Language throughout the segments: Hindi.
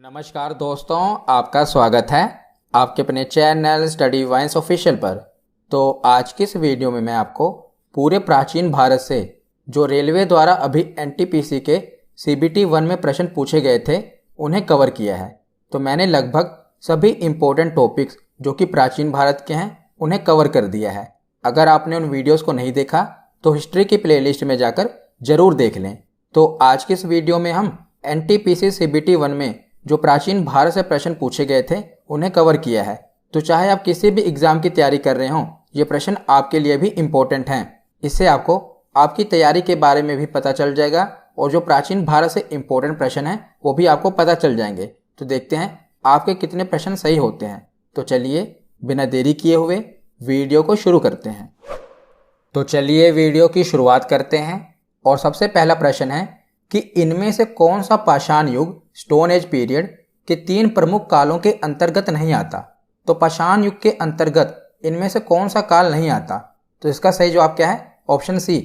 नमस्कार दोस्तों, आपका स्वागत है आपके अपने चैनल स्टडी वाइन्स ऑफिशियल पर। तो आज की इस वीडियो में मैं आपको पूरे प्राचीन भारत से जो रेलवे द्वारा अभी एनटीपीसी के सीबीटी 1 में प्रश्न पूछे गए थे उन्हें कवर किया है। तो मैंने लगभग सभी इम्पोर्टेंट टॉपिक्स जो कि प्राचीन भारत के हैं उन्हें कवर कर दिया है। अगर आपने उन वीडियोज़ को नहीं देखा तो हिस्ट्री की प्लेलिस्ट में जाकर ज़रूर देख लें। तो आज की इस वीडियो में हम एनटीपीसी सीबीटी 1 में जो प्राचीन भारत से प्रश्न पूछे गए थे उन्हें कवर किया है। तो चाहे आप किसी भी एग्जाम की तैयारी कर रहे हों, ये प्रश्न आपके लिए भी इम्पोर्टेंट हैं। इससे आपको आपकी तैयारी के बारे में भी पता चल जाएगा और जो प्राचीन भारत से इम्पोर्टेंट प्रश्न हैं वो भी आपको पता चल जाएंगे। तो देखते हैं आपके कितने प्रश्न सही होते हैं। तो चलिए बिना देरी किए हुए वीडियो को शुरू करते हैं। तो चलिए वीडियो की शुरुआत करते हैं और सबसे पहला प्रश्न है कि इनमें से कौन सा पाषाण युग स्टोन एज पीरियड के 3 प्रमुख कालों के अंतर्गत नहीं आता। तो पाषाण युग के अंतर्गत इनमें से कौन सा काल नहीं आता। तो इसका सही जवाब क्या है? ऑप्शन सी,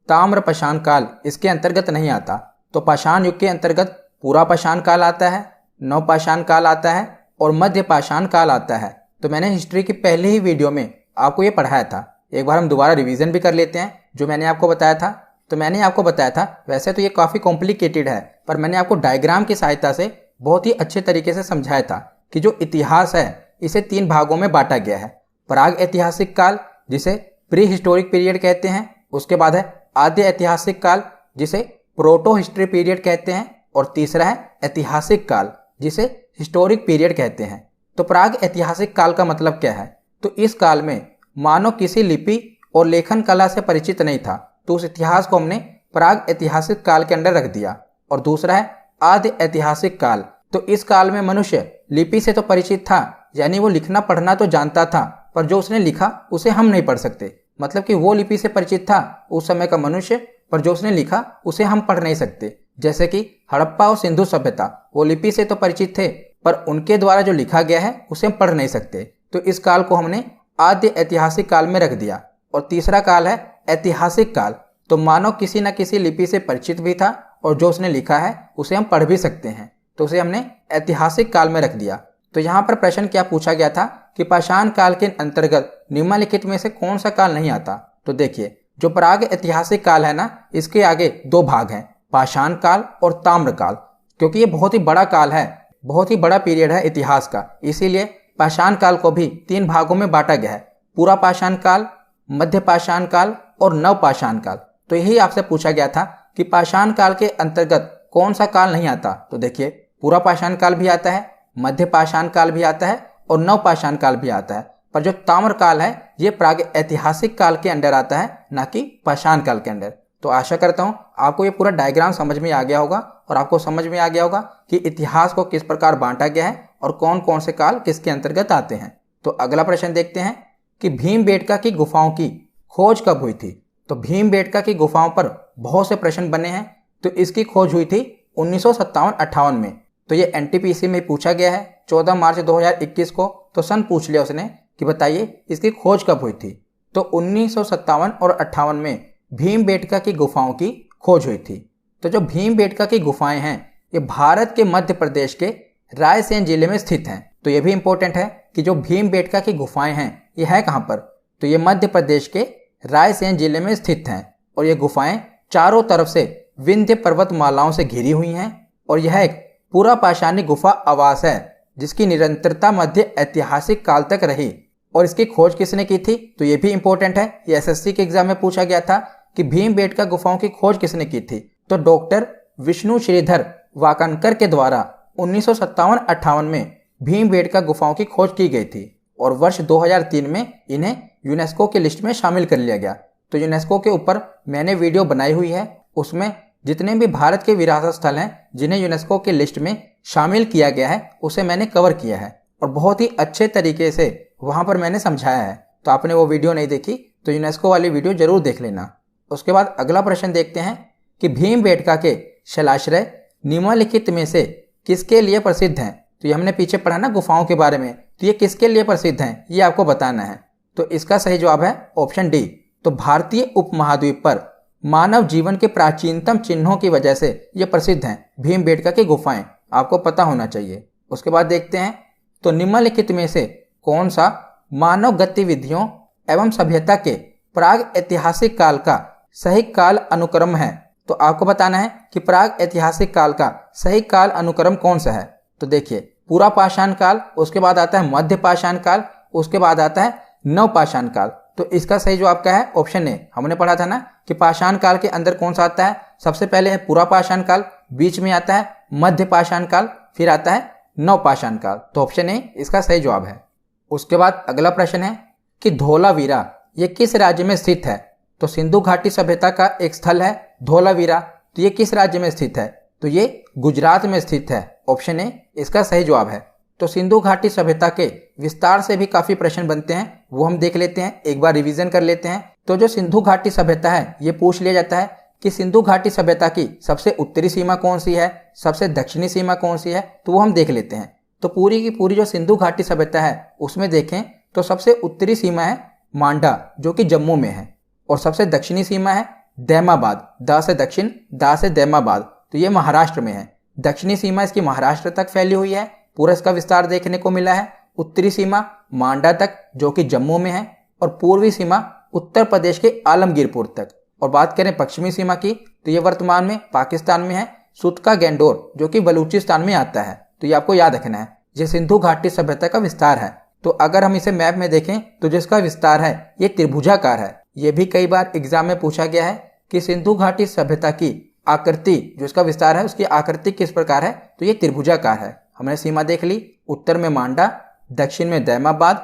ताम्र पाषाण काल इसके अंतर्गत नहीं आता। तो पाषाण युग के अंतर्गत पूरा पाषाण काल आता है, नव पाषाण काल आता है और मध्य पाषाण काल आता है। तो मैंने हिस्ट्री की पहले ही वीडियो में आपको ये पढ़ाया था। एक बार हम दोबारा रिवीजन भी कर लेते हैं जो मैंने आपको बताया था। तो मैंने आपको बताया था, वैसे तो ये काफ़ी कॉम्प्लिकेटेड है पर मैंने आपको डायग्राम की सहायता से बहुत ही अच्छे तरीके से समझाया था कि जो इतिहास है इसे 3 भागों में बांटा गया है। प्राग ऐतिहासिक काल जिसे प्री हिस्टोरिक पीरियड कहते हैं, उसके बाद है आद्य ऐतिहासिक काल जिसे प्रोटो हिस्ट्री पीरियड कहते हैं और तीसरा है ऐतिहासिक काल जिसे हिस्टोरिक पीरियड कहते हैं। तो प्राग ऐतिहासिक काल का मतलब क्या है? तो इस काल में मानव किसी लिपि और लेखन कला से परिचित नहीं था, तो उस इतिहास को हमने प्राग ऐतिहासिक काल के अंदर रख दिया। और दूसरा है आद्य ऐतिहासिक काल। तो इस काल में मनुष्य लिपि से तो परिचित था, यानी वो लिखना पढ़ना तो जानता था, पर जो उसने लिखा उसे हम नहीं पढ़ सकते। मतलब कि वो लिपि से परिचित था उस समय का मनुष्य, पर जो उसने लिखा उसे हम पढ़ नहीं सकते। जैसे कि हड़प्पा और सिंधु सभ्यता, वो लिपि से तो परिचित थे पर उनके द्वारा जो लिखा गया है उसे हम पढ़ नहीं सकते। तो इस काल को हमने आद्य ऐतिहासिक काल में रख दिया। और तीसरा काल है ऐतिहासिक काल। तो मानव किसी न किसी लिपि से परिचित भी था और जो उसने लिखा है उसे हम पढ़ भी सकते हैं, तो उसे हमने ऐतिहासिक काल में रख दिया। तो यहाँ पर प्रश्न क्या पूछा गया था कि पाषाण काल के अंतर्गत निम्नलिखित में से कौन सा काल नहीं आता। तो देखिए, जो प्राग ऐतिहासिक काल है ना, इसके आगे 2 भाग हैं, पाषाण काल और ताम्र काल। क्योंकि ये बहुत ही बड़ा काल है, बहुत ही बड़ा पीरियड है इतिहास का, इसीलिए पाषाण काल को भी 3 भागों में बांटा गया है, पूरा पाषाण काल, मध्य पाषाण काल और नव पाषाण काल। तो यही आपसे पूछा गया था कि पाषाण काल के अंतर्गत कौन सा काल नहीं आता। तो देखिए, पूरा पाषाण काल भी आता है, मध्य पाषाण काल भी आता है और नव पाषाण काल भी आता है। पर जो ताम्र काल है ये प्राग ऐतिहासिक काल के अंदर आता है, ना कि पाषाण काल के अंदर। तो आशा करता हूँ आपको ये पूरा डायग्राम समझ में आ गया होगा और आपको समझ में आ गया होगा कि इतिहास को किस प्रकार बांटा गया है और कौन कौन से काल किसके अंतर्गत आते हैं। तो अगला प्रश्न देखते हैं कि भीमबेटका की गुफाओं की खोज कब हुई थी। तो भीमबेटका की गुफाओं पर बहुत से प्रश्न बने हैं। तो इसकी खोज हुई थी 1957-58 में। तो ये एनटीपीसी में पूछा गया है 14 मार्च 2021 को। तो सन पूछ लिया उसने कि बताइए इसकी खोज कब हुई थी। तो 1957 और 58 में भीमबेटका की गुफाओं की खोज हुई थी। तो जो भीमबेटका की गुफाएं हैं ये भारत के मध्य प्रदेश के रायसेन जिले में स्थित हैं। तो ये भी इंपॉर्टेंट है कि जो भीमबेटका की गुफाएं हैं ये है कहाँ पर। तो ये मध्य प्रदेश के रायसेन जिले में स्थित हैं और ये गुफाएं चारों तरफ से विंध्य पर्वतमालाओं से घिरी हुई हैं और यह एक पूरा पाषाणी गुफा आवास है जिसकी निरंतरता मध्य ऐतिहासिक काल तक रही। और इसकी खोज किसने की थी? तो ये भी इंपॉर्टेंट है, ये एसएससी के एग्जाम में पूछा गया था कि भीमबेटका गुफाओं की खोज किसने की थी। तो डॉक्टर विष्णु श्रीधर वाकनकर के द्वारा 1957-58 में भीमबेटका गुफाओं की खोज की गई थी और वर्ष 2003 में इन्हें यूनेस्को की लिस्ट में शामिल कर लिया गया। तो यूनेस्को के ऊपर मैंने वीडियो बनाई हुई है, उसमें जितने भी भारत के विरासत स्थल हैं जिन्हें यूनेस्को की लिस्ट में शामिल किया गया है उसे मैंने कवर किया है और बहुत ही अच्छे तरीके से वहाँ पर मैंने समझाया है। तो आपने वो वीडियो नहीं देखी तो यूनेस्को वाली वीडियो जरूर देख लेना। उसके बाद अगला प्रश्न देखते हैं कि भीमबेटका के शिलाश्रय निम्नलिखित में से किसके लिए प्रसिद्ध हैं। तो ये हमने पीछे पढ़ा ना गुफाओं के बारे में, तो ये किसके लिए प्रसिद्ध हैं ये आपको बताना है। तो इसका सही जवाब है ऑप्शन डी। तो भारतीय उपमहाद्वीप पर मानव जीवन के प्राचीनतम चिन्हों की वजह से ये प्रसिद्ध हैं भीमबेटका की गुफाएं। आपको पता होना चाहिए। उसके बाद देखते हैं तो निम्नलिखित में से कौन सा मानव गतिविधियों एवं सभ्यता के प्राग ऐतिहासिक काल का सही काल अनुक्रम है। तो आपको बताना है कि प्राग ऐतिहासिक काल का सही काल अनुक्रम कौन सा है। तो देखिए, पूरा पाषाण काल, उसके बाद आता है मध्य पाषाण काल, उसके बाद आता है नव पाषाण काल। तो इसका सही जवाब क्या है? Option A. हमने पढ़ा था ना कि पाषाण काल के अंदर कौन सा आता है? सबसे पहले है पूरा पाषाण काल, बीच में आता है मध्य पाषाण काल, फिर आता है नव पाषाण काल। तो ऑप्शन ए इसका सही जवाब है। उसके बाद अगला प्रश्न है कि धोलावीरा ये किस राज्य में स्थित है? तो सिंधु घाटी सभ्यता का एक स्थल है धोलावीरा, तो ये किस राज्य में स्थित है? तो ये गुजरात में स्थित है। ऑप्शन ए इसका सही जवाब है। तो सिंधु घाटी सभ्यता के विस्तार से भी काफी प्रश्न बनते हैं, वो हम देख लेते हैं, एक बार रिवीजन कर लेते हैं। तो जो सिंधु घाटी सभ्यता है ये पूछ लिया जाता है कि सिंधु घाटी सभ्यता की सबसे उत्तरी सीमा कौन सी है, सबसे दक्षिणी सीमा कौन सी है, तो वो हम देख लेते हैं। तो पूरी की पूरी जो सिंधु घाटी सभ्यता है उसमें देखें तो सबसे उत्तरी सीमा है मांडा जो कि जम्मू में है, और सबसे दक्षिणी सीमा है दैमाबाद, द से दक्षिण, दा से दैमाबाद, तो ये महाराष्ट्र में है। दक्षिणी सीमा इसकी महाराष्ट्र तक फैली हुई है, पूरा इसका विस्तार देखने को मिला है। उत्तरी सीमा मांडा तक जो कि जम्मू में है, और पूर्वी सीमा उत्तर प्रदेश के आलमगीरपुर तक। और बात करें पश्चिमी सीमा की तो ये वर्तमान में पाकिस्तान में है, सुतका गैंडोर जो कि बलूचिस्तान में आता है। तो ये आपको याद रखना है, ये सिंधु घाटी सभ्यता का विस्तार है। तो अगर हम इसे मैप में देखें तो जिसका विस्तार है ये त्रिभुजाकार है। ये भी कई बार एग्जाम में पूछा गया है कि सिंधु घाटी सभ्यता की आकृति, जो इसका विस्तार है उसकी आकृति किस प्रकार है, तो ये त्रिभुजाकार है। हमने सीमा देख ली, उत्तर में मांडा, दक्षिण में दैमाबाद,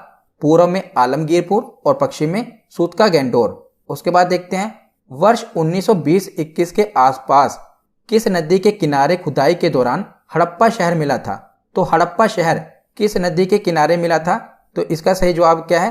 पूर्व में आलमगीरपुर और पश्चिम में सूतका गैंडोर। उसके बाद देखते हैं वर्ष 1920-21 के आसपास किस नदी के किनारे खुदाई के दौरान हड़प्पा शहर मिला था? तो हड़प्पा शहर किस नदी के किनारे मिला था? तो इसका सही जवाब क्या है?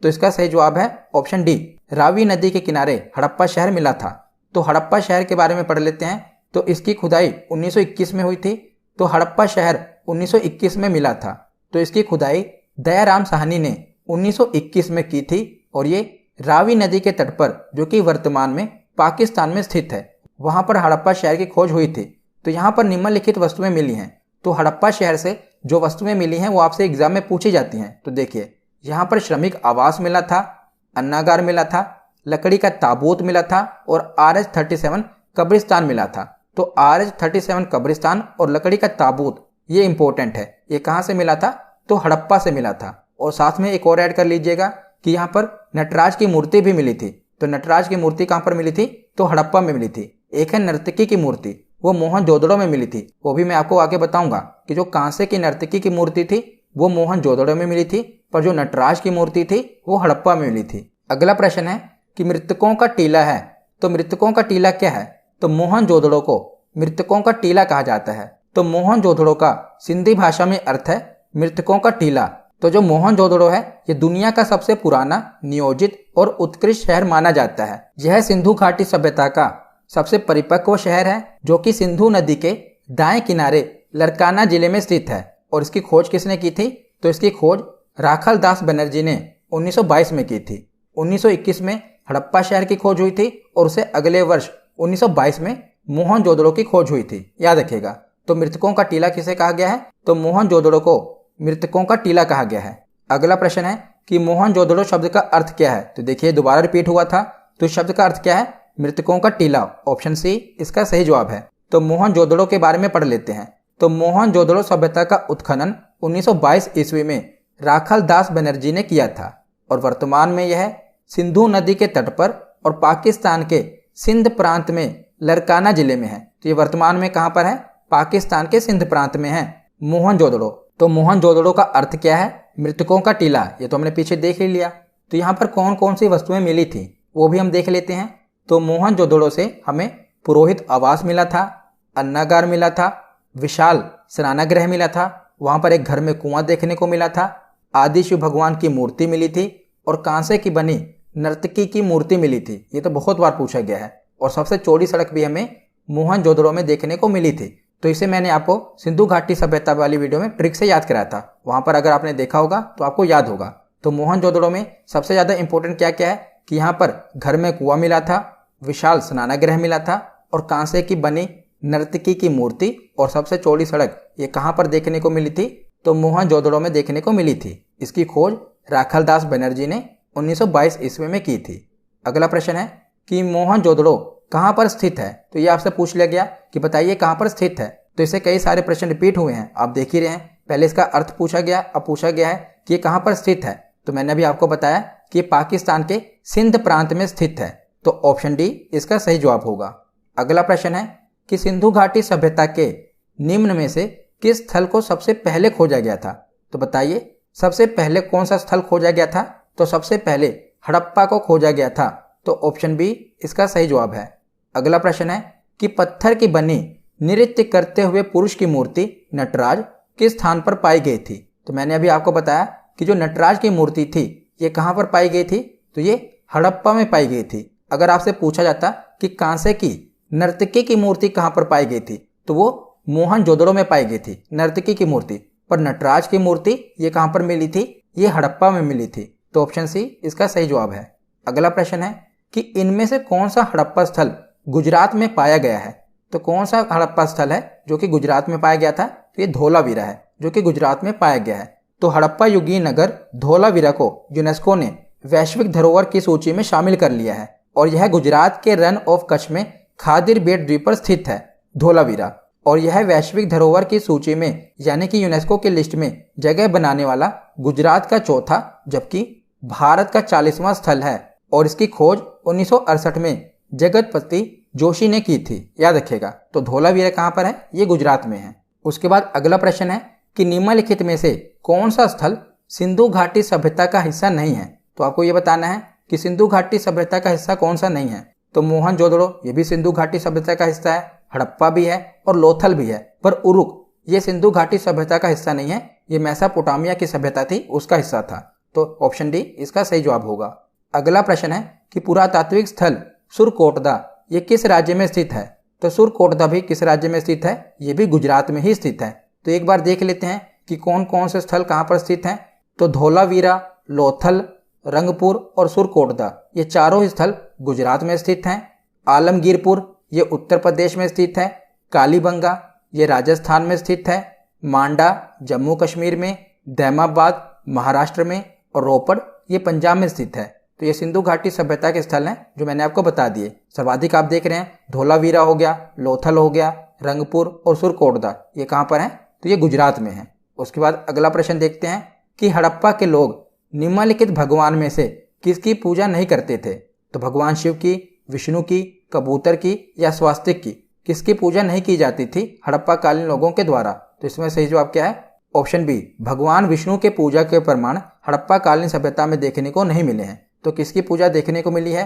तो इसका सही जवाब है ऑप्शन डी, रावी नदी के किनारे हड़प्पा शहर मिला था। तो हड़प्पा शहर के बारे में पढ़ लेते हैं। तो इसकी खुदाई 1921 में हुई थी। तो हड़प्पा शहर 1921 में मिला था। तो इसकी खुदाई दयाराम साहनी ने 1921 में की थी, और ये रावी नदी के तट पर जो कि वर्तमान में पाकिस्तान में स्थित है, वहां पर हड़प्पा शहर की खोज हुई थी। तो यहाँ पर निम्नलिखित वस्तुएं मिली हैं। तो हड़प्पा शहर से जो वस्तुएं मिली हैं वो आपसे एग्जाम में पूछी जाती हैं। तो देखिए, यहाँ पर श्रमिक आवास मिला था, अन्नागार मिला था, लकड़ी का ताबूत मिला था, और RH-37 कब्रिस्तान मिला था। तो RH-37 कब्रिस्तान और लकड़ी का ताबूत ये इंपॉर्टेंट है। ये कहाँ से मिला था? तो हड़प्पा से मिला था। और साथ में एक और ऐड कर लीजिएगा कि यहाँ पर नटराज की मूर्ति भी मिली थी। तो नटराज की मूर्ति कहाँ पर मिली थी? तो हड़प्पा में मिली थी। एक है नर्तकी की मूर्ति, वो मोहनजोदड़ो में मिली थी। वो भी मैं आपको आगे बताऊंगा कि जो कांसे की नर्तकी की मूर्ति थी वो मोहनजोदड़ो में मिली थी, पर जो नटराज की मूर्ति थी वो हड़प्पा में मिली थी। अगला प्रश्न है कि मृतकों का टीला है। तो मृतकों का टीला क्या है? तो मोहनजोदड़ो को मृतकों का टीला कहा जाता है। तो मोहनजोदड़ो का सिंधी भाषा में अर्थ है मृतकों का टीला। तो जो मोहनजोदड़ो है ये दुनिया का सबसे पुराना, नियोजित और उत्कृष्ट शहर माना जाता है। यह सिंधु घाटी सभ्यता का सबसे परिपक्व शहर है जो कि सिंधु नदी के दाएं किनारे लरकाना जिले में स्थित है। और इसकी खोज किसने की थी? तो इसकी खोज राखल दास बनर्जी ने 1922 में की थी। 1921 में हड़प्पा शहर की खोज हुई थी, और उसे अगले वर्ष 1922 में मोहनजोदड़ो की खोज हुई थी। याद रखिएगा। तो मृतकों का टीला किसे कहा गया है? तो मोहनजोदड़ो को मृतकों का टीला कहा गया है। अगला प्रश्न है कि मोहनजोदड़ो शब्द का अर्थ क्या है? तो देखिए, दोबारा रिपीट हुआ था। तो इस शब्द का अर्थ क्या है? मृतकों का टीला। ऑप्शन सी इसका सही जवाब है। तो मोहनजोदड़ो के बारे में पढ़ लेते हैं। तो मोहनजोदड़ो सभ्यता का उत्खनन 1922 ईस्वी में राखल दास बनर्जी ने किया था, और वर्तमान में यह सिंधु नदी के तट पर और पाकिस्तान के सिंध प्रांत में लरकाना जिले में है। तो ये वर्तमान में कहाँ पर है? पाकिस्तान के सिंध प्रांत में है मोहनजोदड़ो। तो मोहनजोदड़ो का अर्थ क्या है? मृतकों का टीला। ये तो हमने पीछे देख ही लिया। तो यहाँ पर कौन कौन सी वस्तुएं मिली थी वो भी हम देख लेते हैं। तो मोहनजोदड़ो से हमें पुरोहित आवास मिला था, अन्नागार मिला था, विशाल स्नानागृह मिला था, वहां पर एक घर में कुआं देखने को मिला था, आदि शिव भगवान की मूर्ति मिली थी, और कांसे की बनी नर्तकी की मूर्ति मिली थी। ये तो बहुत बार पूछा गया है। और सबसे चौड़ी सड़क भी हमें मोहनजोदड़ो में देखने को मिली थी। तो इसे मैंने आपको सिंधु घाटी सभ्यता वाली वीडियो में ट्रिक से याद कराया था। वहां पर अगर आपने देखा होगा तो आपको याद होगा। तो मोहनजोदड़ो में सबसे ज्यादा इंपॉर्टेंट क्या क्या है कि यहाँ पर घर में कुआं मिला था, विशाल स्नानागृह मिला था, और कांसे की बनी नर्तकी की मूर्ति और सबसे चौड़ी सड़क ये कहाँ पर देखने को मिली थी? तो मोहनजोदड़ो में देखने को मिली थी। इसकी खोज राखालदास बनर्जी ने 1922 ईस्वी में की थी। अगला प्रश्न है कि मोहनजोदड़ो कहाँ पर स्थित है? तो ये आपसे पूछ लिया गया कि बताइए कहाँ पर स्थित है। तो इससे कई सारे प्रश्न रिपीट हुए हैं, आप देख ही रहे हैं। पहले इसका अर्थ पूछा गया, अब पूछा गया है कि ये कहाँ पर स्थित है। तो मैंने अभी आपको बताया कि पाकिस्तान के सिंध प्रांत में स्थित है। तो ऑप्शन डी इसका सही जवाब होगा। अगला प्रश्न है कि सिंधु घाटी सभ्यता के निम्न में से किस स्थल को सबसे पहले खोजा गया था? तो बताइए सबसे पहले कौन सा स्थल खोजा गया था? तो सबसे पहले हड़प्पा को खोजा गया था। तो ऑप्शन बी इसका सही जवाब है। अगला प्रश्न है कि पत्थर की बनी नृत्य करते हुए पुरुष की मूर्ति नटराज किस स्थान पर पाई गई थी? तो मैंने अभी आपको बताया कि जो नटराज की मूर्ति थी ये कहाँ पर पाई गई थी? तो ये हड़प्पा में पाई गई थी। अगर आपसे पूछा जाता कि कांसे की नर्तकी की मूर्ति कहाँ पर पाई गई थी, तो वो मोहनजोदड़ो में पाई गई थी नर्तकी की मूर्ति। पर नटराज की मूर्ति ये कहाँ पर मिली थी? ये हड़प्पा में मिली थी। तो ऑप्शन सी इसका सही जवाब है। अगला प्रश्न है कि इनमें से कौन सा हड़प्पा स्थल गुजरात में पाया गया है? तो कौन सा हड़प्पा स्थल है जो कि गुजरात में पाया गया था? तो ये धोलावीरा है जो कि गुजरात में पाया गया है। तो हड़प्पा युगीन नगर धोलावीरा को यूनेस्को ने वैश्विक धरोहर की सूची में शामिल कर लिया है और यह गुजरात के रन ऑफ कच्छ में खादिर बेट द्वीप पर स्थित है धोलावीरा। और यह वैश्विक धरोहर की सूची में यानी कि यूनेस्को की लिस्ट में जगह बनाने वाला गुजरात का चौथा जबकि भारत का 40वां स्थल है और इसकी खोज 1968 में जगतपति जोशी ने की थी, याद रखिएगा। तो धोलावीरा कहाँ पर है? ये गुजरात में है। उसके बाद अगला प्रश्न है कि निम्नलिखित में से कौन सा स्थल सिंधु घाटी सभ्यता का हिस्सा नहीं है? तो आपको ये बताना है कि सिंधु घाटी सभ्यता का हिस्सा कौन सा नहीं है। तो मोहनजोदड़ो ये भी सिंधु घाटी सभ्यता का हिस्सा है, हड़प्पा भी है और लोथल भी है। पर उरुक ये सिंधु घाटी सभ्यता का हिस्सा नहीं है, ये मेसोपोटामिया की सभ्यता थी उसका हिस्सा था। तो ऑप्शन डी इसका सही जवाब होगा। अगला प्रश्न है कि पुरातात्विक स्थल सुरकोटदा ये किस राज्य में स्थित है? तो सुरकोटदा भी किस राज्य में स्थित है? ये भी गुजरात में ही स्थित है। तो एक बार देख लेते हैं कि कौन कौन से स्थल कहाँ पर स्थित हैं। तो धोलावीरा, लोथल, रंगपुर और सुरकोटदा ये चारों ही स्थल गुजरात में स्थित हैं। आलमगीरपुर ये उत्तर प्रदेश में स्थित है। कालीबंगा ये राजस्थान में स्थित है। मांडा जम्मू कश्मीर में, दैमाबाद महाराष्ट्र में और रोपड़ ये पंजाब में स्थित है। तो ये सिंधु घाटी सभ्यता के स्थल हैं जो मैंने आपको बता दिए। सर्वाधिक आप देख रहे हैं धोलावीरा हो गया, लोथल हो गया, रंगपुर और सुरकोटदा ये कहाँ पर हैं? तो ये गुजरात में है। उसके बाद अगला प्रश्न देखते हैं कि हड़प्पा के लोग निम्नलिखित भगवान में से किसकी पूजा नहीं करते थे? तो भगवान शिव की, विष्णु की, कबूतर की या स्वास्तिक की किसकी पूजा नहीं की जाती थी हड़प्पा कालीन लोगों के द्वारा? तो इसमें सही जवाब क्या है? ऑप्शन बी भगवान विष्णु के पूजा के प्रमाण हड़प्पा कालीन सभ्यता में देखने को नहीं मिले हैं। तो किसकी पूजा देखने को मिली है?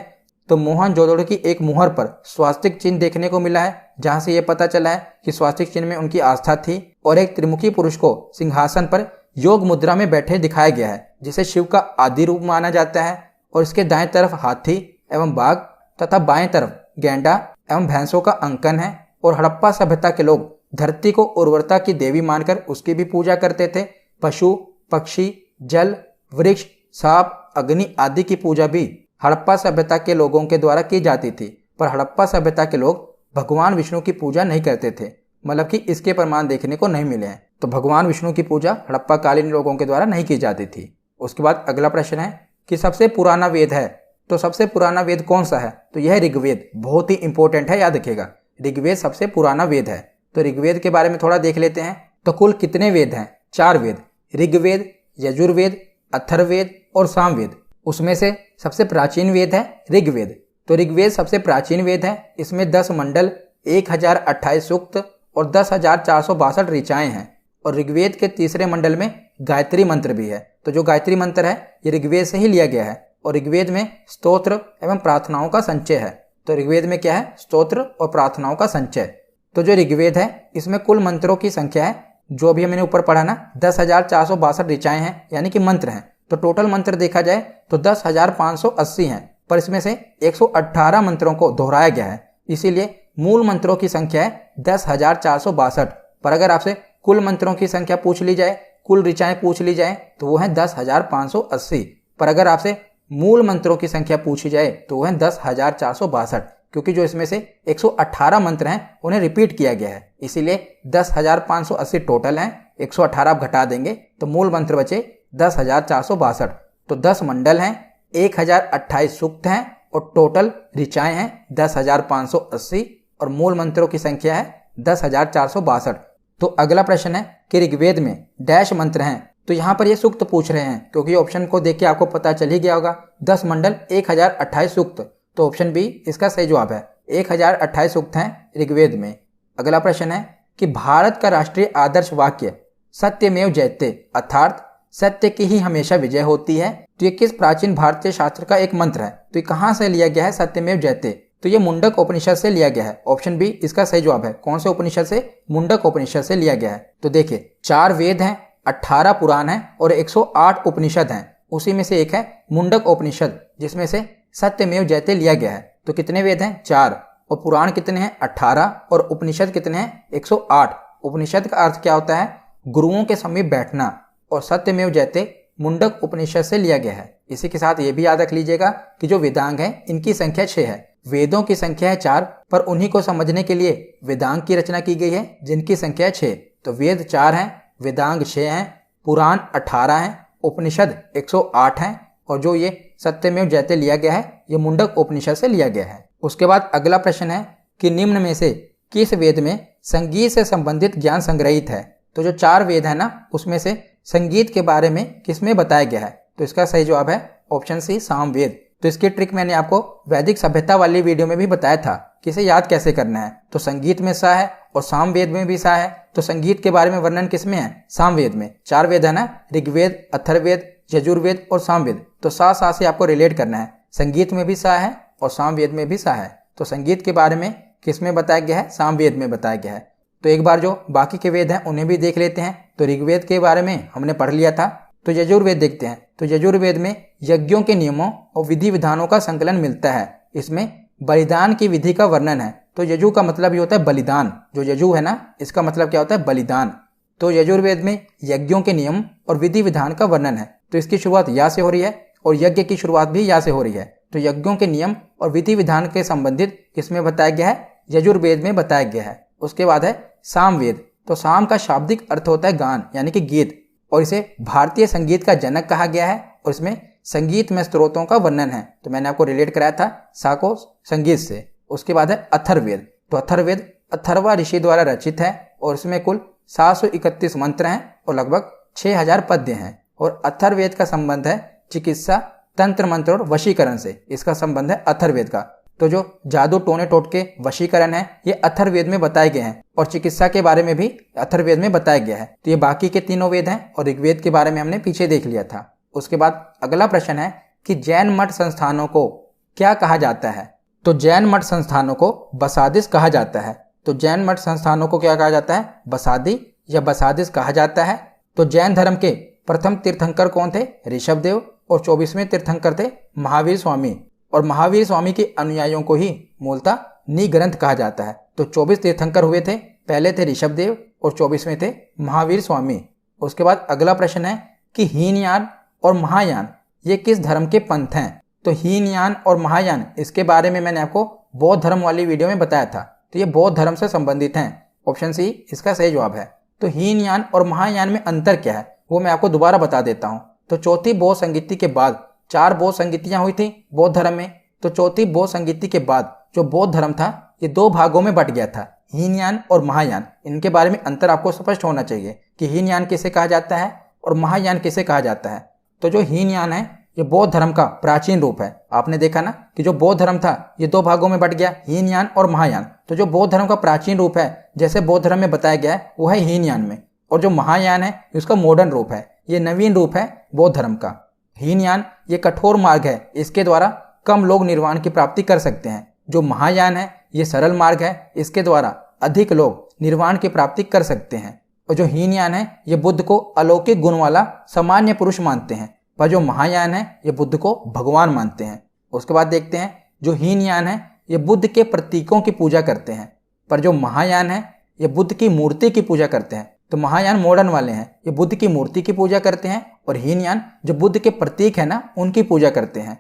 तो मोहनजोदड़ो की एक मुहर पर स्वास्तिक चिन्ह देखने को मिला है, जहां से यह पता चला है कि स्वास्तिक चिन्ह में उनकी आस्था थी। और एक त्रिमुखी पुरुष को सिंहासन पर योग मुद्रा में बैठे दिखाया गया है जिसे शिव का आदि रूप माना जाता है। और इसके दाएं तरफ हाथी एवं बाघ तथा बाएं तरफ गैंडा एवं भैंसों का अंकन है। और हड़प्पा सभ्यता के लोग धरती को उर्वरता की देवी मानकर उसकी भी पूजा करते थे। पशु, पक्षी, जल, वृक्ष, सांप, अग्नि आदि की पूजा भी हड़प्पा सभ्यता के लोगों के द्वारा की जाती थी। पर हड़प्पा सभ्यता के लोग भगवान विष्णु की पूजा नहीं करते थे, मतलब कि इसके प्रमाण देखने को नहीं मिले हैं। तो भगवान विष्णु की पूजा हड़प्पा कालीन लोगों के द्वारा नहीं की जाती थी। उसके बाद अगला प्रश्न है कि सबसे पुराना वेद है, तो सबसे पुराना वेद कौन सा है? तो यह ऋग्वेद, बहुत ही इंपॉर्टेंट है, याद रखिएगा। ऋग्वेद सबसे पुराना वेद है। तो ऋग्वेद के बारे में थोड़ा देख लेते हैं। तो कुल कितने वेद हैं? 4 वेद, ऋग्वेद, यजुर्वेद, अथर्ववेद और सामवेद। उसमें से सबसे प्राचीन वेद है ऋग्वेद। तो ऋग्वेद सबसे प्राचीन वेद है। इसमें 10 मंडल, 1028 सूक्त और 10,462 ऋचाएं हैं। और ऋग्वेद के तीसरे मंडल में गायत्री मंत्र भी है। तो जो गायत्री मंत्र है ये ऋग्वेद से ही लिया गया है। और ऋग्वेद में स्तोत्र एवं प्रार्थनाओं का संचय है। तो ऋग्वेद में क्या है? स्तोत्र और प्रार्थनाओं का संचय। तो जो ऋग्वेद है इसमें कुल मंत्रों की संख्या है, जो अभी मैंने ऊपर पढ़ा ना, 10,462 ऋचाएं हैं यानी कि मंत्र हैं। तो टोटल मंत्र देखा जाए तो 10,580 हैं, पर इसमें से 118 मंत्रों को दोहराया गया है। इसीलिए मूल मंत्रों की संख्या है 10,462। पर अगर आपसे कुल मंत्रों की संख्या पूछ ली जाए, कुल ऋचाएं पूछ ली जाए, तो वो है 10,580। पर अगर आपसे मूल मंत्रों की संख्या पूछी जाए तो वो है 10,462। क्योंकि जो इसमें से 118 मंत्र हैं उन्हें रिपीट किया गया है, इसीलिए 10,580 टोटल हैं। 118 आप घटा देंगे तो मूल मंत्र बचे 10,462। तो 10 मंडल हैं, 1,028 सूक्त हैं और टोटल ऋचाएं हैं 10,580 और मूल मंत्रों की संख्या है 10,462। तो अगला प्रश्न है कि ऋग्वेद में डैश मंत्र हैं। तो यहाँ पर ये सूक्त पूछ रहे हैं, क्योंकि ऑप्शन को देख के आपको पता चल ही गया होगा, 10 मंडल 1,028 सूक्त, तो ऑप्शन बी इसका सही जवाब है। 1,028 सूक्त हैं ऋग्वेद में। अगला प्रश्न है कि भारत का राष्ट्रीय आदर्श वाक्य सत्यमेव जयते अर्थात सत्य की ही हमेशा विजय होती है, तो ये किस प्राचीन भारतीय शास्त्र का एक मंत्र है? तो ये कहाँ से लिया गया है सत्यमेव जयते? तो ये मुंडक उपनिषद से लिया गया है। ऑप्शन बी इसका सही जवाब है। कौन से उपनिषद से? मुंडक उपनिषद से लिया गया है। तो देखिए 4 वेद हैं, 18 पुराण हैं और 108 उपनिषद हैं। उसी में से एक है मुंडक उपनिषद, जिसमें से सत्यमेव जयते लिया गया है। तो कितने वेद हैं? 4, और पुराण कितने हैं? 18, और उपनिषद कितने हैं? 108। उपनिषद का अर्थ क्या होता है? गुरुओं के समीप बैठना, और सत्यमेव जयते मुंडक उपनिषद से लिया गया है। इसी के साथ ये भी याद रख लीजिएगा कि जो वेदांग हैं इनकी संख्या 6 है। वेदों की संख्या है 4, पर उन्हीं को समझने के लिए वेदांग की रचना की गई है जिनकी संख्या है 6। तो वेद 4 हैं, वेदांग 6 हैं, पुराण 18 हैं, उपनिषद 108 हैं, और जो ये सत्यमेव जयते लिया गया है ये मुंडक उपनिषद से लिया गया है। उसके बाद अगला प्रश्न है कि निम्न में से किस वेद में संगीत से संबंधित ज्ञान संग्रहित है? तो जो 4 वेद है ना, उसमें से संगीत के बारे में किसमें बताया गया है? तो इसका सही जवाब है ऑप्शन सी सामवेद। तो इसकी ट्रिक मैंने आपको वैदिक सभ्यता वाली वीडियो में भी बताया था कि इसे याद कैसे करना है। तो संगीत में सा है और सामवेद में भी सा है, तो संगीत के बारे में वर्णन किसमें है? सामवेद में। 4 वेद है ना, ऋग्वेद, अथर्ववेद, यजुर्वेद और सामवेद। तो सा से आपको रिलेट करना है। संगीत में भी सा है और सामवेद में भी सा है। तो संगीत के बारे में किसमें बताया गया है? सामवेद में बताया गया है। तो एक बार जो बाकी के वेद हैं उन्हें भी देख लेते हैं। तो ऋग्वेद के बारे में हमने पढ़ लिया था। तो यजुर्वेद देखते हैं। तो यजुर्वेद में यज्ञों के नियमों और विधि विधानों का संकलन मिलता है। इसमें बलिदान की विधि का वर्णन है। तो यजु का मतलब ये होता है बलिदान। जो यजु है ना, इसका मतलब क्या होता है? बलिदान। तो यजुर्वेद में यज्ञों के नियम और विधि विधान का वर्णन है। तो इसकी शुरुआत या से हो रही है और यज्ञ की शुरुआत भी या से हो रही है। तो यज्ञों के नियम और विधि विधान के संबंधित किसमें बताया गया है? यजुर्वेद में बताया गया है। उसके बाद है सामवेद। तो साम का शाब्दिक अर्थ होता है गान, यानी कि गीत, और इसे भारतीय संगीत का जनक कहा गया है। और इसमें संगीत में स्त्रोतों का वर्णन है। तो मैंने आपको रिलेट कराया था सा को संगीत से। उसके बाद है अथर्ववेद। तो अथर्ववेद अथर्वा ऋषि द्वारा रचित है और इसमें कुल 731 मंत्र हैं और लगभग 6000 पद्य हैं। और अथर्ववेद का संबंध है चिकित्सा, तंत्र मंत्र और वशीकरण से। इसका संबंध है अथर्ववेद का। तो जो जादू, टोने टोटके, वशीकरण है ये अथर्ववेद में बताए गए हैं, और चिकित्सा के बारे में भी अथर्ववेद में बताया गया है। तो ये बाकी के तीनों वेद हैं, और ऋग्वेद के बारे में हमने पीछे देख लिया था। उसके बाद अगला प्रश्न है कि जैन मठ संस्थानों को क्या कहा जाता है? तो जैन मठ संस्थानों को बसादिस कहा जाता है। तो जैन मठ संस्थानों को क्या कहा जाता है? बसादी या बसादिस कहा जाता है। तो जैन धर्म के प्रथम तीर्थंकर कौन थे? ऋषभदेव। और 24वें तीर्थंकर थे महावीर स्वामी। और महावीर स्वामी के अनुयायियों को ही मूलतः निग्रंथ कहा जाता है। तो 24 तीर्थंकर हुए थे। पहले थे ऋषभदेव और 24वें थे महावीर स्वामी। उसके बाद अगला प्रश्न है कि हीनयान और महायान ये किस धर्म के पंथ हैं? तो हीनयान और महायान, इसके बारे में मैंने आपको बौद्ध धर्म वाली वीडियो में बताया था। तो ये बौद्ध धर्म से संबंधित हैं। ऑप्शन सी इसका सही जवाब है। तो हीनयान और महायान में अंतर क्या है वो मैं आपको दोबारा बता देता हूँ। तो चौथी बौद्ध संगीति के बाद 4 बौद्ध संगीतियां हुई थी बौद्ध धर्म में। तो चौथी बौद्ध संगीति के बाद जो बौद्ध धर्म था ये 2 भागों में बट गया था, हीनयान और महायान। इनके बारे में अंतर आपको स्पष्ट होना चाहिए कि हीनयान किसे कहा जाता है और महायान किसे कहा जाता है। तो जो हीनयान है ये बौद्ध धर्म का प्राचीन रूप है। आपने देखा ना कि जो बौद्ध धर्म था ये 2 भागों में बट गया, हीनयान और महायान। तो जो बौद्ध धर्म का प्राचीन रूप है जैसे बौद्ध धर्म में बताया गया है वो है हीनयान में, और जो महायान है उसका मॉडर्न रूप है, ये नवीन रूप है बौद्ध धर्म का। हीनयान ये कठोर मार्ग है, इसके द्वारा कम लोग निर्वाण की प्राप्ति कर सकते हैं। जो महायान है ये सरल मार्ग है, इसके द्वारा अधिक लोग निर्वाण की प्राप्ति कर सकते हैं। और जो हीनयान है ये बुद्ध को अलौकिक गुण वाला सामान्य पुरुष मानते हैं, पर जो महायान है ये बुद्ध को भगवान मानते हैं। उसके बाद देखते हैं जो हीनयान है ये बुद्ध के प्रतीकों की पूजा करते हैं, पर जो महायान है ये बुद्ध की मूर्ति की पूजा करते हैं। तो महायान मॉडर्न वाले हैं, ये बुद्ध की मूर्ति की पूजा करते हैं, और हीनयान जो बुद्ध के प्रतीक है ना उनकी पूजा करते हैं।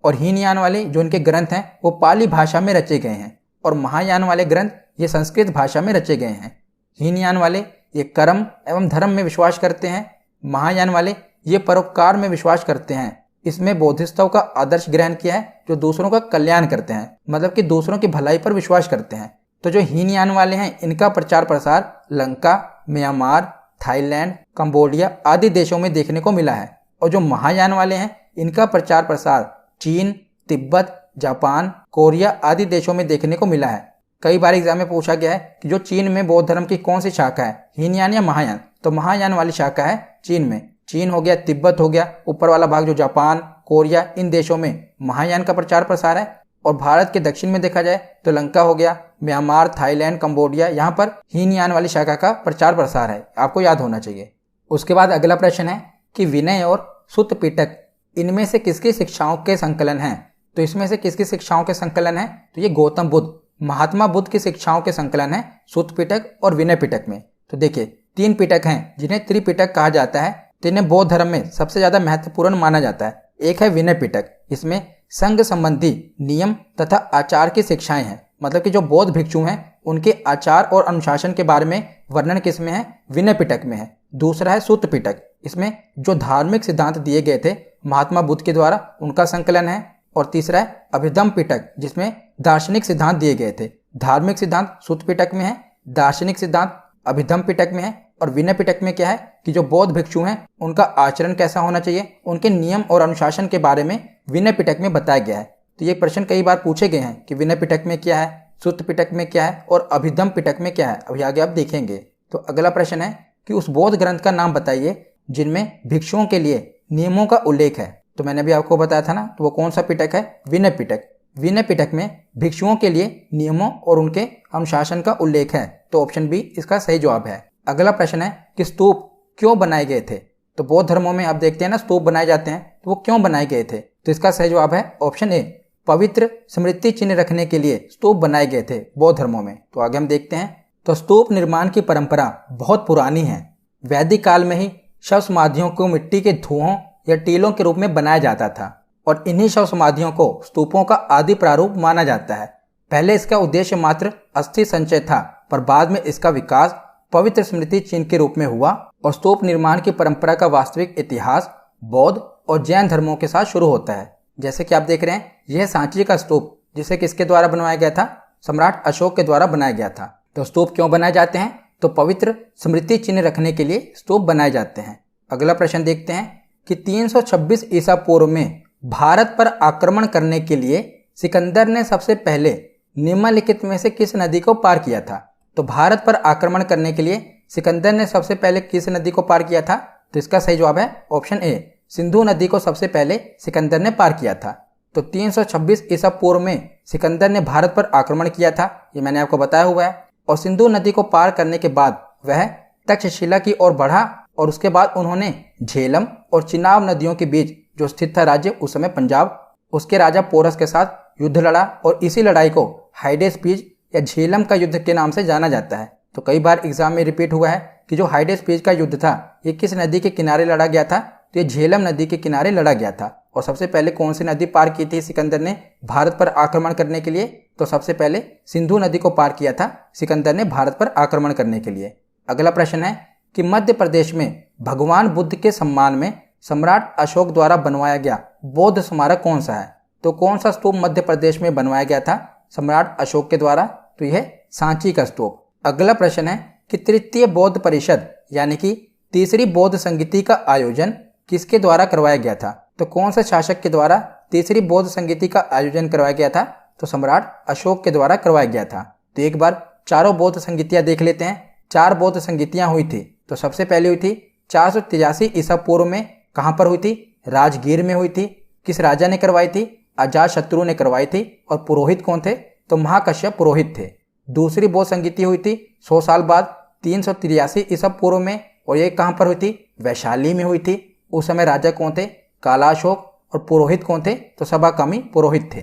और हीनयान वाले जो इनके ग्रंथ हैं वो पाली भाषा में रचे गए हैं और महायान वाले ग्रंथ ये संस्कृत भाषा में रचे गए हैं। हीनयान वाले ये कर्म एवं धर्म में विश्वास करते हैं, महायान वाले ये परोपकार में विश्वास करते हैं। इसमें बौद्धिस्तव का आदर्श ग्रहण किया है जो दूसरों का कल्याण करते हैं, मतलब कि दूसरों की भलाई पर विश्वास करते हैं। तो जो हीनयान वाले हैं इनका प्रचार प्रसार लंका, म्यांमार, थाईलैंड, कंबोडिया आदि देशों में देखने को मिला है। और जो महायान वाले हैं इनका प्रचार प्रसार चीन, तिब्बत, जापान, कोरिया आदि देशों में देखने को मिला है। कई बार एग्जाम में पूछा गया है कि जो चीन में बौद्ध धर्म की कौन सी शाखा है, हीनयान या महायान? तो महायान वाली शाखा है चीन में। चीन हो गया, तिब्बत हो गया, ऊपर वाला भाग जो जापान, कोरिया इन देशों में महायान का प्रचार प्रसार है। और भारत के दक्षिण में देखा जाए तो लंका हो गया, म्यांमार, थाईलैंड, कंबोडिया, यहाँ पर हीनयान वाली शाखा का प्रचार प्रसार है, आपको याद होना चाहिए। उसके बाद अगला प्रश्न है कि विनय और सुत्त पिटक इनमें से किसकी शिक्षाओं के संकलन हैं? तो इसमें से किसकी शिक्षाओं के संकलन है? तो ये गौतम बुद्ध, महात्मा बुद्ध की शिक्षाओं के संकलन है सुत्त पिटक और विनय पिटक में। तो देखिए 3 पिटक हैं जिन्हें त्रिपिटक कहा जाता है, जिन्हें बौद्ध धर्म में सबसे ज्यादा महत्वपूर्ण माना जाता है। एक है विनय पिटक, इसमें संघ संबंधी नियम तथा आचार की शिक्षाएं हैं, मतलब कि जो बौद्ध भिक्षु हैं उनके आचार और अनुशासन के बारे में वर्णन किसमें है? विनय पिटक में है। दूसरा है सुत्त पिटक, इसमें जो धार्मिक सिद्धांत दिए गए थे महात्मा बुद्ध के द्वारा उनका संकलन है। और तीसरा है अभिधम्म पिटक, जिसमें दार्शनिक सिद्धांत दिए गए थे। धार्मिक सिद्धांत सुत्त पिटक में है, दार्शनिक सिद्धांत अभिधम्म पिटक में है। और विनय पिटक में क्या है कि जो बौद्ध भिक्षु हैं उनका आचरण कैसा होना चाहिए, उनके नियम और अनुशासन के बारे में विनय पिटक में बताया गया है। तो ये प्रश्न कई बार पूछे गए हैं कि विनय पिटक में क्या है, सुत्त पिटक में क्या है और अभिधम्म पिटक में क्या है। अभी आगे आप देखेंगे। तो अगला प्रश्न है कि उस बौद्ध ग्रंथ का नाम बताइए जिनमें भिक्षुओं के लिए नियमों का उल्लेख है। तो मैंने अभी आपको बताया था ना, तो वो कौन सा पिटक है? विनय पिटक। विनय पिटक में भिक्षुओं के लिए नियमों और उनके अनुशासन का उल्लेख है। तो ऑप्शन बी इसका सही जवाब है। अगला प्रश्न है कि स्तूप क्यों बनाए गए थे? तो बौद्ध धर्मों में आप देखते हैं ना स्तूप बनाए जाते हैं, तो वो क्यों बनाए गए थे? तो इसका सही जवाब है ऑप्शन ए, पवित्र स्मृति चिन्ह रखने के लिए स्तूप बनाए गए थे बौद्ध धर्मों में। तो आगे हम देखते हैं। तो स्तूप निर्माण की परंपरा बहुत पुरानी है। वैदिक काल में ही शव समाधियों को मिट्टी के धुओं या टीलों के रूप में बनाया जाता था और इन्हीं शव समाधियों को स्तूपों का आदि प्रारूप माना जाता है। पहले इसका उद्देश्य मात्र अस्थि संचय था, पर बाद में इसका विकास पवित्र स्मृति चिन्ह के रूप में हुआ। और स्तूप निर्माण की परंपरा का वास्तविक इतिहास बौद्ध और जैन धर्मों के साथ शुरू होता है। जैसे कि आप देख रहे हैं, यह सांची का स्तूप जिसे किसके द्वारा बनवाया गया था? सम्राट अशोक के द्वारा बनाया गया था। तो स्तूप क्यों बनाए जाते हैं? तो पवित्र स्मृति चिन्ह रखने के लिए स्तूप बनाए जाते हैं। अगला प्रश्न देखते हैं कि 326 ईसा पूर्व में भारत पर आक्रमण करने के लिए सिकंदर ने सबसे पहले निम्नलिखित में से किस नदी को पार किया था? तो भारत पर आक्रमण करने के लिए सिकंदर ने सबसे पहले किस नदी को पार किया था? तो इसका सही जवाब है ऑप्शन ए, सिंधु नदी को सबसे पहले सिकंदर ने पार किया था। तो 326 ईसा पूर्व में सिकंदर ने भारत पर आक्रमण किया था, ये मैंने आपको बताया हुआ है। और सिंधु नदी को पार करने के बाद वह तक्षशिला की ओर बढ़ा और उसके बाद उन्होंने झेलम और चिनाब नदियों के बीच जो स्थित था राज्य उस समय पंजाब, उसके राजा पोरस के साथ युद्ध लड़ा और इसी लड़ाई को हाइडेस्पीज या झेलम का युद्ध के नाम से जाना जाता है। तो कई बार एग्जाम में रिपीट हुआ है कि जो हाइडेस्पीज का युद्ध था ये किस नदी के किनारे लड़ा गया था? तो ये झेलम नदी के किनारे लड़ा गया था। और सबसे पहले कौन सी नदी पार की थी सिकंदर ने भारत पर आक्रमण करने के लिए? तो सबसे पहले सिंधु नदी को पार किया था सिकंदर ने भारत पर आक्रमण करने के लिए। अगला प्रश्न है कि मध्य प्रदेश में भगवान बुद्ध के सम्मान में सम्राट अशोक द्वारा बनवाया गया बौद्ध स्मारक कौन सा है? तो कौन सा स्तूप मध्य प्रदेश में बनवाया गया था सम्राट अशोक के द्वारा? तो यह सांची का स्तूप। अगला प्रश्न है कि तृतीय बौद्ध परिषद यानी कि तीसरी बौद्ध संगीति का आयोजन किसके द्वारा करवाया गया था? तो कौन से शासक के द्वारा तीसरी बौद्ध संगीति का आयोजन करवाया गया था? तो सम्राट अशोक के द्वारा करवाया गया था। तो एक बार चारों बौद्ध संगीतियां देख लेते हैं। 4 बौद्ध संगीतियां हुई थी। तो सबसे पहले हुई थी 483 ईसा पूर्व में। कहां पर हुई थी? राजगीर में हुई थी। किस राजा ने करवाई थी? अजातशत्रु ने करवाई थी। और पुरोहित कौन थे? तो महाकश्यप पुरोहित थे। दूसरी बौद्ध संगीति हुई थी 100 साल बाद 383 ईसा पूर्व में, और ये कहां पर हुई थी? वैशाली में हुई थी। उस समय राजा कौन थे? कालाशोक। और पुरोहित कौन थे? तो सभाकामी पुरोहित थे।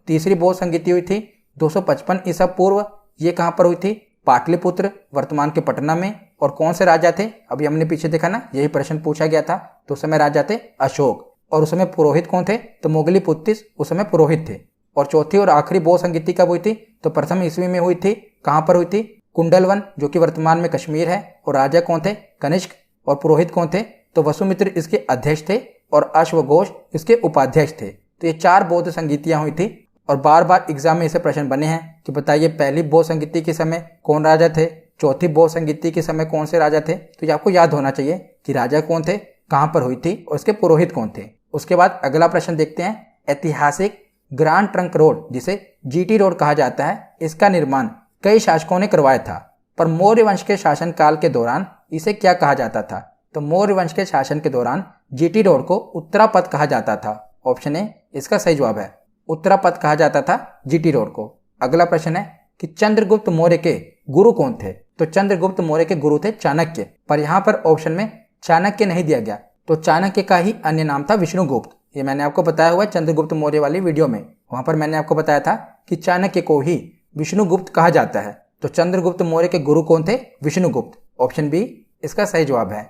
तीसरी बौद्ध संगीति हुई थी 255 ईसा पूर्व। ये कहां पर हुई थी? पाटलिपुत्र वर्तमान के पटना में। और कौन से राजा थे? अभी हमने पीछे देखा ना, यही प्रश्न पूछा गया था। तो उस समय राजा थे अशोक। और उस समय पुरोहित कौन थे? तो मोगली पुत्तिस उस समय पुरोहित थे। और चौथी और आखिरी बौद्ध संगीति कब हुई थी? तो प्रथम ईस्वी में हुई थी। कहाँ पर हुई थी? कुंडलवन, जो कि वर्तमान में कश्मीर है। और राजा कौन थे? कनिष्क। और पुरोहित कौन थे? तो वसुमित्र इसके अध्यक्ष थे और अश्वघोष इसके उपाध्यक्ष थे। तो ये 4 बौद्ध संगीतियां हुई थी। और बार बार एग्जाम में ऐसे प्रश्न बने हैं कि बताइए पहली बौद्ध संगीति के समय कौन राजा थे, चौथी बौद्ध संगीति के समय कौन से राजा थे। तो ये आपको याद होना चाहिए कि राजा कौन थे, कहाँ पर हुई थी और उसके पुरोहित कौन थे। उसके बाद अगला प्रश्न देखते हैं। ऐतिहासिक ग्रांड ट्रंक रोड, जिसे जीटी रोड कहा जाता है, इसका निर्माण कई शासकों ने करवाया था, पर मौर्य वंश के शासन काल के दौरान इसे क्या कहा जाता था? तो मौर्य वंश के शासन के दौरान जीटी रोड को उत्तरापथ कहा जाता था। ऑप्शन ए इसका सही जवाब है, उत्तरापथ कहा जाता था जीटी रोड को। अगला प्रश्न है कि चंद्रगुप्त मौर्य के गुरु कौन थे? तो चंद्रगुप्त मौर्य के गुरु थे चाणक्य, पर यहाँ पर ऑप्शन में चाणक्य नहीं दिया गया। तो चाणक्य का ही अन्य नाम था विष्णुगुप्त। ये मैंने आपको बताया हुआ है चंद्रगुप्त मौर्य वाली वीडियो में, वहां पर मैंने आपको बताया था कि चाणक्य को ही विष्णुगुप्त कहा जाता है। तो चंद्रगुप्त मौर्य के गुरु कौन थे? विष्णुगुप्त। ऑप्शन बी इसका सही जवाब है।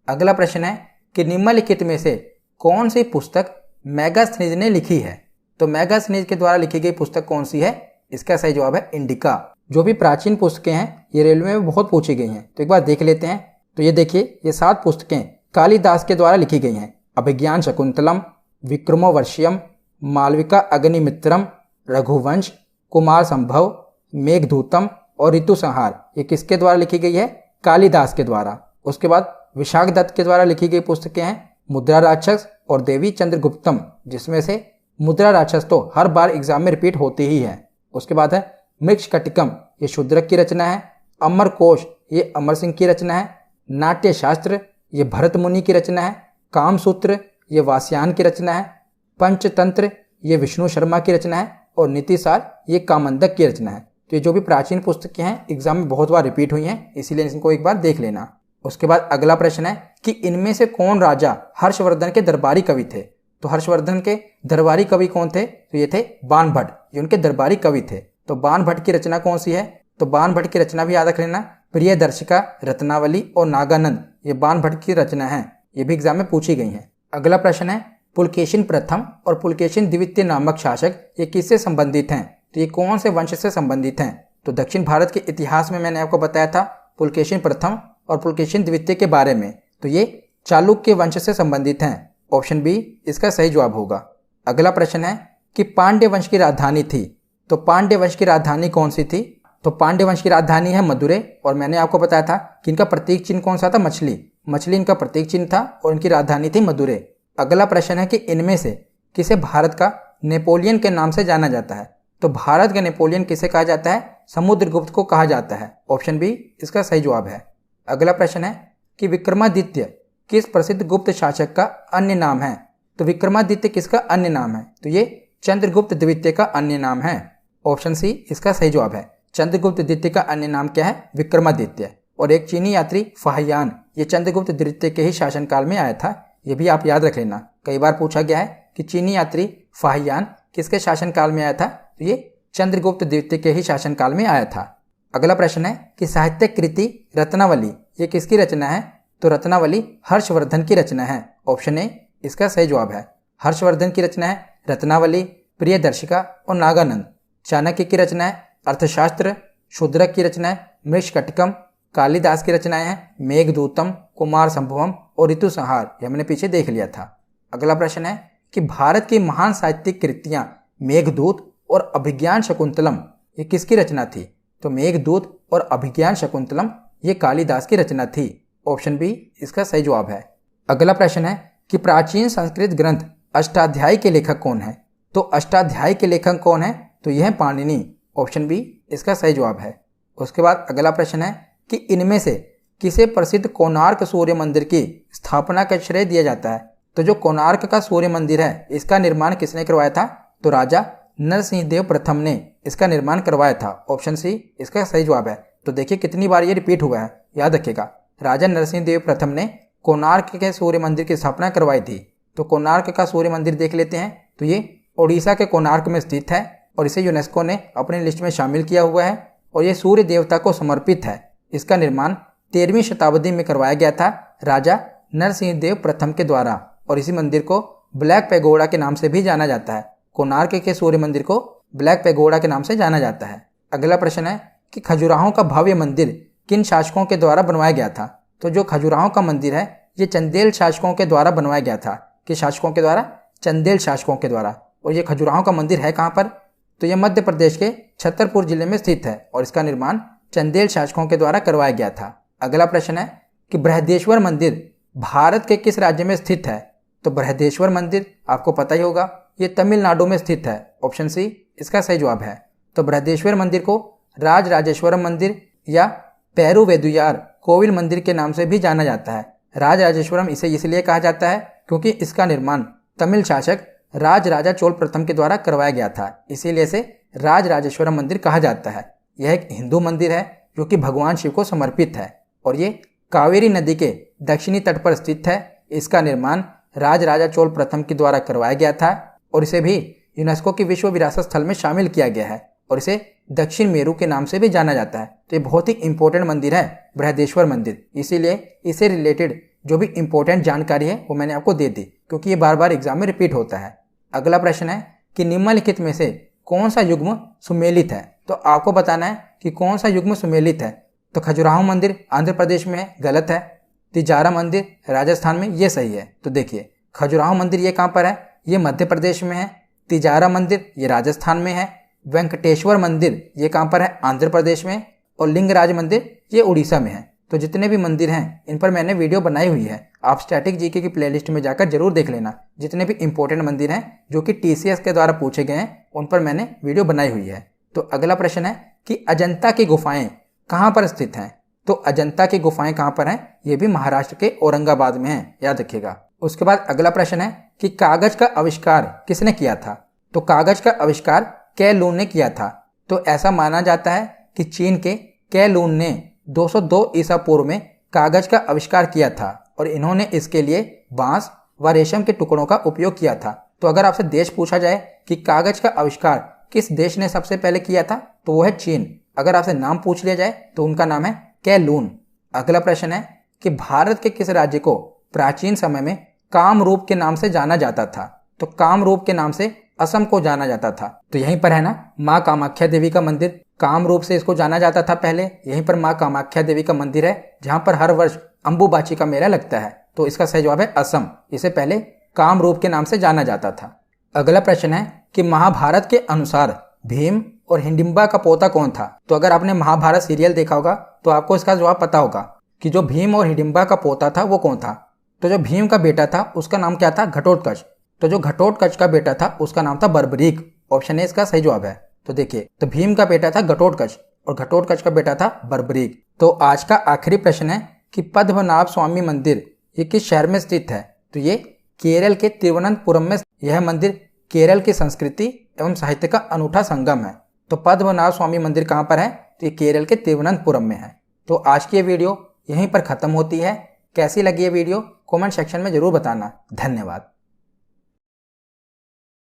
अगला प्रश्न है कि निम्नलिखित में से कौन सी पुस्तक मेगास्थनीज ने लिखी है? तो मेगास्थनीज के द्वारा लिखी गई पुस्तक कौन सी है? इसका सही जवाब है इंडिका। जो भी प्राचीन पुस्तकें हैं ये रेलवे में बहुत पूछी गई हैं, तो एक बार देख लेते हैं। तो ये देखिए, ये 7 पुस्तकें कालिदास के द्वारा लिखी गई हैं। अभिज्ञान शकुंतलम, विक्रमोर्वशीयम, मालविका अग्निमित्रम, रघुवंश, कुमार संभव, मेघदूतम और ऋतु संहार, ये किसके द्वारा लिखी गई है? कालिदास के द्वारा। उसके बाद विशाखदत्त के द्वारा लिखी गई पुस्तकें हैं मुद्रा राक्षस और देवी चंद्रगुप्तम, जिसमें से मुद्रा राक्षस तो हर बार एग्जाम में रिपीट होती ही है। उसके बाद है मृक्षकटिकम, ये शूद्रक की रचना है। अमरकोश, ये अमर सिंह की रचना है। नाट्य शास्त्र, ये भरत मुनि की रचना है। कामसूत्र, ये वास्यायन की रचना है। पंचतंत्र, ये विष्णु शर्मा की रचना है। और नीतिसार, ये कामंदक की रचना है। तो ये जो भी प्राचीन पुस्तकें हैं एग्जाम में बहुत बार रिपीट हुई हैं, इसीलिए इनको एक बार देख लेना। उसके बाद अगला प्रश्न है कि इनमें से कौन राजा हर्षवर्धन के दरबारी कवि थे? तो हर्षवर्धन के दरबारी कवि कौन थे? तो ये थे बाणभट्ट, ये उनके दरबारी कवि थे। तो बाणभट्ट की रचना कौन सी है? तो बाणभट्ट की रचना भी याद रख लेना, प्रियदर्शिका, रत्नावली और नागानंद, ये बाणभट्ट की रचना है। ये भी एग्जाम में पूछी गई है। अगला प्रश्न है पुलकेशिन प्रथम और पुलकेशिन द्वितीय नामक शासक ये किससे संबंधित हैं? तो ये कौन से वंश से संबंधित हैं? तो दक्षिण भारत के इतिहास में मैंने आपको बताया था पुलकेशिन प्रथम और पुलकेशिन द्वितीय के बारे में, तो ये चालुक्य वंश से संबंधित हैं। ऑप्शन बी इसका सही जवाब होगा। अगला प्रश्न है कि पांड्य वंश की राजधानी थी, तो पांड्य वंश की राजधानी कौन सी थी? तो पांड्य वंश की राजधानी है मदुरै। और मैंने आपको बताया था कि इनका प्रतीक चिन्ह कौन सा था? मछली, मछली इनका प्रतीक चिन्ह था और इनकी राजधानी थी मदुरै। अगला प्रश्न है कि इनमें से किसे भारत का नेपोलियन के नाम से जाना जाता है? तो भारत का नेपोलियन किसे कहा जाता है? समुद्रगुप्त को कहा जाता है। ऑप्शन बी इसका सही जवाब है। अगला प्रश्न है कि विक्रमादित्य किस प्रसिद्ध गुप्त शासक का अन्य नाम है? तो विक्रमादित्य किसका अन्य नाम है? तो ये चंद्रगुप्त द्वितीय का अन्य नाम है। ऑप्शन सी इसका सही जवाब है। चंद्रगुप्त द्वितीय का अन्य नाम क्या है? विक्रमादित्य। और एक चीनी यात्री फाहियान, ये चंद्रगुप्त द्वितीय के ही शासनकाल में आया था, ये भी आप याद रख लेना। कई बार पूछा गया है कि चीनी यात्री फाहियान किसके शासनकाल में आया था? तो ये चंद्रगुप्त द्वितीय के ही शासनकाल में आया था। अगला प्रश्न है कि साहित्यिक कृति रत्नावली ये किसकी रचना है? तो रत्नावली हर्षवर्धन की रचना है। ऑप्शन ए इसका सही जवाब है। हर्षवर्धन की रचना है रत्नावली, प्रियदर्शिका और नागानंद। चाणक्य की रचना है अर्थशास्त्र। शूद्रक की रचना है मृक्षकटिकम। कालिदास की रचनाएं हैं मेघदूतम, कुमार संभवम और ऋतु संहार, ये हमने पीछे देख लिया था। अगला प्रश्न है कि भारत की महान साहित्यिक कृतियां मेघदूत और अभिज्ञान शकुंतलम ये किसकी रचना थी? तो मेघदूत और अभिज्ञान शकुंतलम ये कालिदास की रचना थी। ऑप्शन बी इसका सही जवाब है। अगला प्रश्न है कि प्राचीन संस्कृत ग्रंथ अष्टाध्यायी के लेखक कौन है? तो अष्टाध्यायी के लेखक कौन है? तो यह है पाणिनि। ऑप्शन बी इसका सही जवाब है। उसके बाद अगला प्रश्न है कि इनमें से किसे प्रसिद्ध कोणार्क सूर्य मंदिर की स्थापना का श्रेय दिया जाता है? तो जो कोणार्क का सूर्य मंदिर है इसका निर्माण किसने करवाया था? तो राजा नरसिंह देव प्रथम ने इसका निर्माण करवाया था। ऑप्शन सी इसका सही जवाब है। तो देखिए कितनी बार ये रिपीट हुआ है, याद रखिएगा। राजा नरसिंह देव प्रथम ने कोणार्क के सूर्य मंदिर की स्थापना करवाई थी। तो कोणार्क का सूर्य मंदिर देख लेते हैं। तो ये ओडिशा के कोणार्क में स्थित है और इसे यूनेस्को ने अपनी लिस्ट में शामिल किया हुआ है और ये सूर्य देवता को समर्पित है। इसका निर्माण 13वीं शताब्दी में करवाया गया था राजा नरसिंह देव प्रथम के द्वारा और इसी मंदिर को ब्लैक पैगोडा के नाम से भी जाना जाता है। कोणार्क के सूर्य मंदिर को ब्लैक पैगोडा के नाम से जाना जाता है। अगला प्रश्न है कि खजुराहो का भव्य मंदिर किन शासकों के द्वारा बनवाया गया था? तो जो खजुराहो का मंदिर है ये चंदेल शासकों के द्वारा बनवाया गया था। किस शासकों के द्वारा? चंदेल शासकों के द्वारा। और ये खजुराहो का मंदिर है कहाँ पर? तो ये मध्य प्रदेश के छतरपुर जिले में स्थित है और इसका निर्माण चंदेल शासकों के द्वारा करवाया गया था। अगला प्रश्न है कि बृहदेश्वर मंदिर भारत के किस राज्य में स्थित है? तो बृहदेश्वर मंदिर आपको पता ही होगा, ये तमिलनाडु में स्थित है। ऑप्शन सी इसका सही जवाब है। तो बृहदेश्वर मंदिर को राजराजेश्वरम मंदिर या पेरुवेदुयार कोविल मंदिर के नाम से भी जाना जाता है। राजराजेश्वरम इसे इसलिए कहा जाता है क्योंकि इसका निर्माण तमिल शासक राजराजा चोल प्रथम के द्वारा करवाया गया था, इसीलिए इसे राजराजेश्वरम मंदिर कहा जाता है। यह एक हिंदू मंदिर है जो कि भगवान शिव को समर्पित है और ये कावेरी नदी के दक्षिणी तट पर स्थित है। इसका निर्माण राजराजा चोल प्रथम के द्वारा करवाया गया था और इसे भी यूनेस्को की विश्व विरासत स्थल में शामिल किया गया है और इसे दक्षिण मेरू के नाम से भी जाना जाता है। तो ये बहुत ही इंपॉर्टेंट मंदिर है बृहदेश्वर मंदिर, इसीलिए इसे रिलेटेड जो भी इंपॉर्टेंट जानकारी है वो मैंने आपको दे दी क्योंकि ये बार बार एग्जाम में रिपीट होता है। अगला प्रश्न है कि निम्नलिखित में से कौन सा युग्म सुमेलित है? तो आपको बताना है कि कौन सा युग्म सुमेलित है। तो खजुराहो मंदिर आंध्र प्रदेश में है, गलत है। तिजारा मंदिर राजस्थान में, ये सही है। तो देखिए खजुराहो मंदिर ये कहाँ पर है? ये मध्य प्रदेश में है। तिजारा मंदिर ये राजस्थान में है। वेंकटेश्वर मंदिर ये कहाँ पर है? आंध्र प्रदेश में। और लिंगराज मंदिर ये उड़ीसा में है। तो जितने भी मंदिर हैं इन पर मैंने वीडियो बनाई हुई है, आप स्टैटिक जीके की प्लेलिस्ट में जाकर जरूर देख लेना। जितने भी इंपॉर्टेंट मंदिर हैं जो कि टीसीएस के द्वारा पूछे गए हैं उन पर मैंने वीडियो बनाई हुई है। तो अगला प्रश्न है कि अजंता की गुफाएं कहाँ पर स्थित हैं? तो अजंता की गुफाएं कहाँ पर हैं? ये भी महाराष्ट्र के औरंगाबाद में है, याद रखिएगा। उसके बाद अगला प्रश्न है कि कागज का आविष्कार किसने किया था? तो कागज का आविष्कार कै लून ने किया था। तो ऐसा माना जाता है कि चीन के कै लून ने 202 ईसा पूर्व में कागज का आविष्कार किया था और इन्होंने इसके लिए बांस व रेशम के टुकड़ों का उपयोग किया था। तो अगर आपसे देश पूछा जाए कि कागज का आविष्कार किस देश ने सबसे पहले किया था तो वो है चीन। अगर आपसे नाम पूछ लिया जाए तो उनका नाम है कै लून। अगला प्रश्न है कि भारत के किस राज्य को प्राचीन समय में कामरूप के नाम से जाना जाता था? तो कामरूप के नाम से असम को जाना जाता था। तो यहीं पर है ना माँ कामाख्या देवी का मंदिर, कामरूप से इसको जाना जाता था पहले। यहीं पर माँ कामाख्या देवी का मंदिर है जहाँ पर हर वर्ष अंबुबाची का मेला लगता है। तो इसका सही जवाब है असम। इसे पहले कामरूप के नाम से जाना जाता था। अगला प्रश्न है कि महाभारत के अनुसार भीम और हिडिंबा का पोता कौन था? तो अगर आपने महाभारत सीरियल देखा होगा तो आपको इसका जवाब पता होगा कि जो भीम और हिडिंबा का पोता था वो कौन था। तो जो भीम का बेटा था उसका नाम क्या था? घटोत्कच। तो जो घटोत्कच का बेटा था उसका नाम था बर्बरीक। ऑप्शन ए इसका सही जवाब है। तो देखिए तो भीम का बेटा था घटोत्कच और घटोत्कच का बेटा था बर्बरीक। तो आज का आखिरी प्रश्न है कि पद्मनाभ स्वामी मंदिर ये किस शहर में स्थित है? तो ये केरल के तिरुवनंतपुरम में। यह मंदिर केरल की संस्कृति एवं साहित्य का अनूठा संगम है। तो पद्मनाभ स्वामी मंदिर कहाँ पर है? तो ये केरल के तिरुवनंतपुरम में है। तो आज की ये वीडियो यहीं पर खत्म होती है। कैसी लगी ये वीडियो कमेंट सेक्शन में जरूर बताना। धन्यवाद।